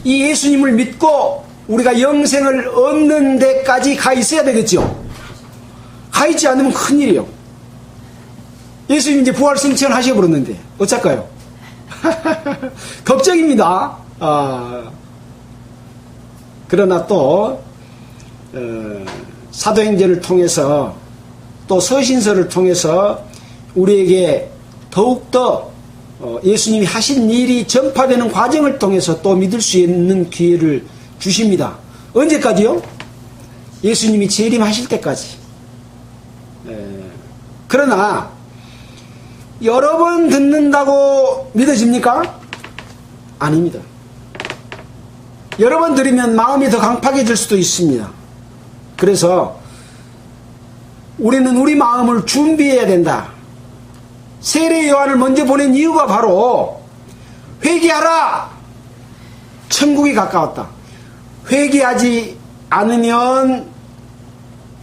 이 예수님을 믿고 우리가 영생을 얻는 데까지 가 있어야 되겠죠. 가 있지 않으면 큰일이에요. 예수님 이제 부활 승천하셔버렸는데 어쩔까요? 걱정입니다. 그러나 또 사도행전을 통해서 또 서신서를 통해서 우리에게 더욱더 예수님이 하신 일이 전파되는 과정을 통해서 또 믿을 수 있는 기회를 주십니다. 언제까지요? 예수님이 재림하실 때까지. 그러나 여러 번 듣는다고 믿어집니까? 아닙니다. 여러 번 들으면 마음이 더 강팍해질 수도 있습니다. 그래서 우리는 우리 마음을 준비해야 된다. 세례 요한을 먼저 보낸 이유가 바로 회개하라! 천국이 가까웠다. 회개하지 않으면,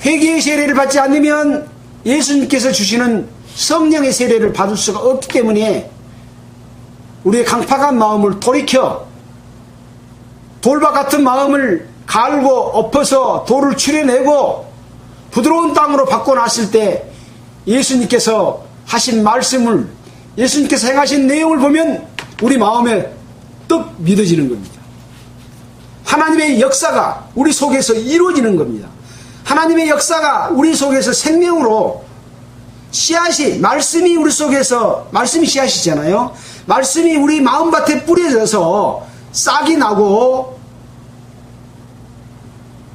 회개의 세례를 받지 않으면 예수님께서 주시는 성령의 세례를 받을 수가 없기 때문에 우리의 강팍한 마음을 돌이켜 돌박 같은 마음을 갈고 엎어서 돌을 추려내고 부드러운 땅으로 바꿔놨을 때 예수님께서 하신 말씀을, 예수님께서 행하신 내용을 보면 우리 마음에 떡 믿어지는 겁니다. 하나님의 역사가 우리 속에서 이루어지는 겁니다. 하나님의 역사가 우리 속에서 생명으로 씨앗이, 말씀이 우리 속에서, 말씀이 씨앗이잖아요. 말씀이 우리 마음밭에 뿌려져서 싹이 나고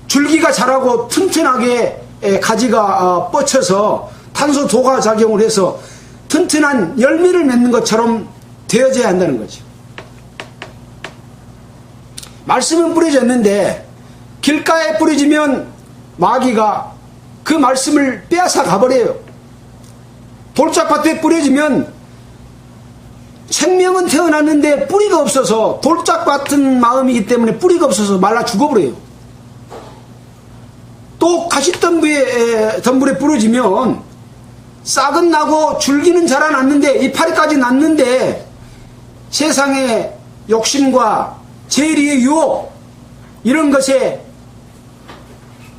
줄기가 자라고 튼튼하게 가지가 뻗쳐서 탄소 도가 작용을 해서 튼튼한 열매를 맺는 것처럼 되어져야 한다는 거죠. 말씀은 뿌려졌는데 길가에 뿌려지면 마귀가 그 말씀을 빼앗아 가버려요. 돌짝밭에 뿌려지면 생명은 태어났는데 뿌리가 없어서, 돌짝 같은 마음이기 때문에 뿌리가 없어서 말라 죽어버려요. 또 가시덤불에 뿌려지면 싹은 나고 줄기는 자라났는데, 이파리까지 났는데 세상의 욕심과 재리의 유혹, 이런 것에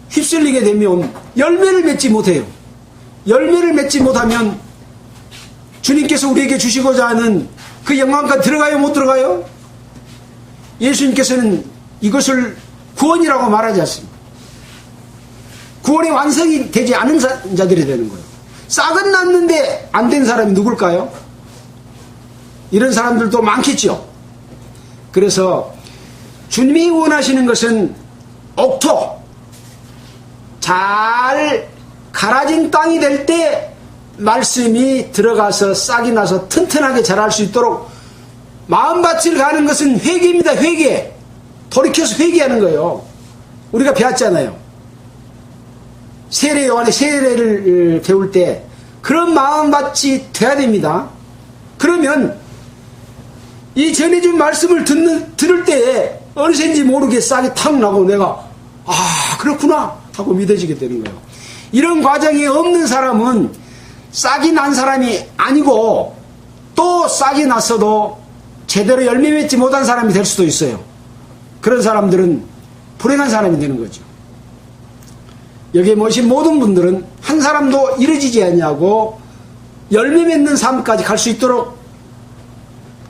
휩쓸리게 되면 열매를 맺지 못해요. 열매를 맺지 못하면 주님께서 우리에게 주시고자 하는 그 영광까지 들어가요, 못 들어가요? 예수님께서는 이것을 구원이라고 말하지 않습니다. 구원의 완성이 되지 않은 자들이 되는 거예요. 싹은 났는데 안 된 사람이 누굴까요? 이런 사람들도 많겠죠. 그래서 주님이 원하시는 것은 옥토, 잘 갈아진 땅이 될 때 말씀이 들어가서 싹이 나서 튼튼하게 자랄 수 있도록 마음밭을 가는 것은 회개입니다. 회개. 돌이켜서 회개하는 거예요. 우리가 배웠잖아요. 세례 요한의 세례를 배울 때 그런 마음밭이 돼야 됩니다. 그러면 이 전해준 말씀을 들을 때에 어느샌지 모르게 싹이 탁 나고 내가 그렇구나 하고 믿어지게 되는 거예요. 이런 과정이 없는 사람은 싹이 난 사람이 아니고, 또 싹이 났어도 제대로 열매 맺지 못한 사람이 될 수도 있어요. 그런 사람들은 불행한 사람이 되는 거죠. 여기에 모신 모든 분들은 한 사람도 이루어지지 않냐고 열매 맺는 삶까지 갈 수 있도록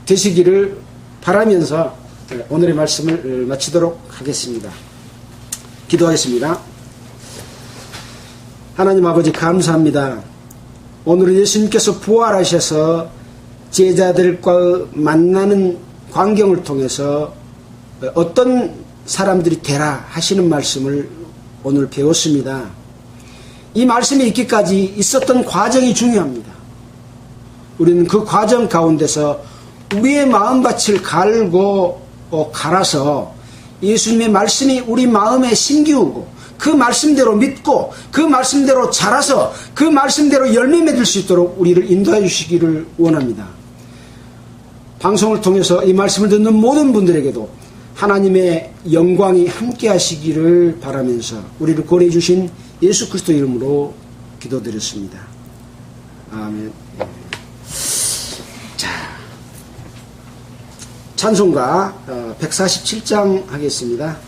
되시기를 바라면서 오늘의 말씀을 마치도록 하겠습니다. 기도하겠습니다. 하나님 아버지 감사합니다. 오늘은 예수님께서 부활하셔서 제자들과 만나는 광경을 통해서 어떤 사람들이 되라 하시는 말씀을 오늘 배웠습니다. 이 말씀이 있기까지 있었던 과정이 중요합니다. 우리는 그 과정 가운데서 우리의 마음밭을 갈고 갈아서 예수님의 말씀이 우리 마음에 심기우고 그 말씀대로 믿고 그 말씀대로 자라서 그 말씀대로 열매 맺을 수 있도록 우리를 인도해 주시기를 원합니다. 방송을 통해서 이 말씀을 듣는 모든 분들에게도 하나님의 영광이 함께 하시기를 바라면서 우리를 구원해 주신 예수 그리스도 이름으로 기도드렸습니다. 아멘. 자, 찬송가 147장 하겠습니다.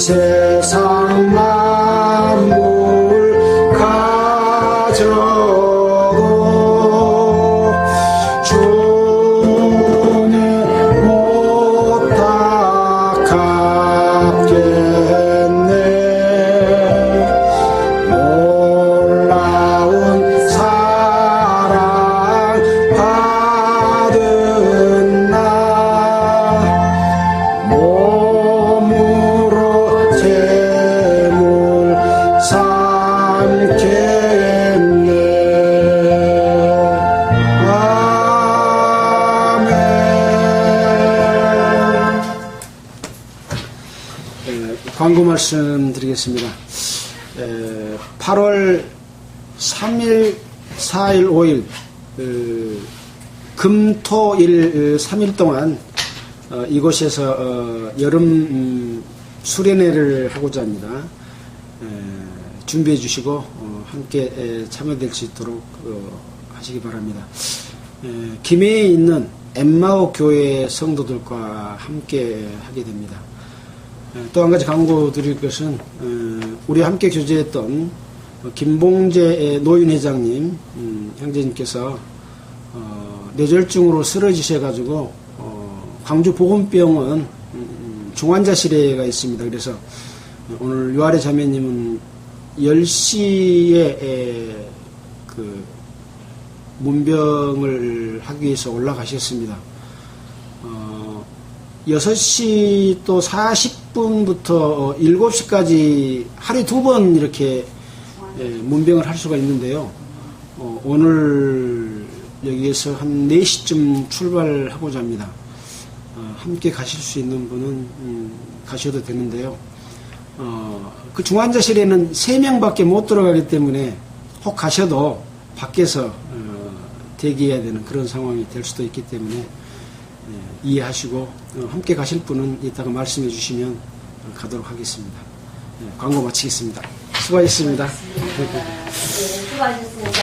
세상 만물 가져도 주님 못 닦았겠네. 놀라운 사랑 받은 나 몸으로 재물 삼겠네. 아멘. 광고 말씀 드리겠습니다. 8월 3일, 4일, 5일 금토일 3일 동안 이곳에서 여름 수련회를 하고자 합니다. 준비해 주시고 함께 참여될 수 있도록 하시기 바랍니다. 김해에 있는 엠마오 교회 성도들과 함께 하게 됩니다. 또 한 가지 강조 드릴 것은 우리 함께 교제했던 김봉재 노윤회장님 형제님께서 뇌졸중으로 쓰러지셔가지고 광주 보건병원 중환자실에가 있습니다. 그래서 오늘 유아래 자매님은 10시에 그 문병을 하기 위해서 올라가셨습니다. 6시 또 40분부터 7시까지 하루에 2번 이렇게 문병을 할 수가 있는데요. 오늘 여기에서 한 4시쯤 출발하고자 합니다. 함께 가실 수 있는 분은 가셔도 되는데요. 그 중환자실에는 3명밖에 못 들어가기 때문에 혹 가셔도 밖에서 대기해야 되는 그런 상황이 될 수도 있기 때문에 이해하시고 함께 가실 분은 이따가 말씀해 주시면 가도록 하겠습니다. 광고 마치겠습니다. 수고하셨습니다. 수고하셨습니다.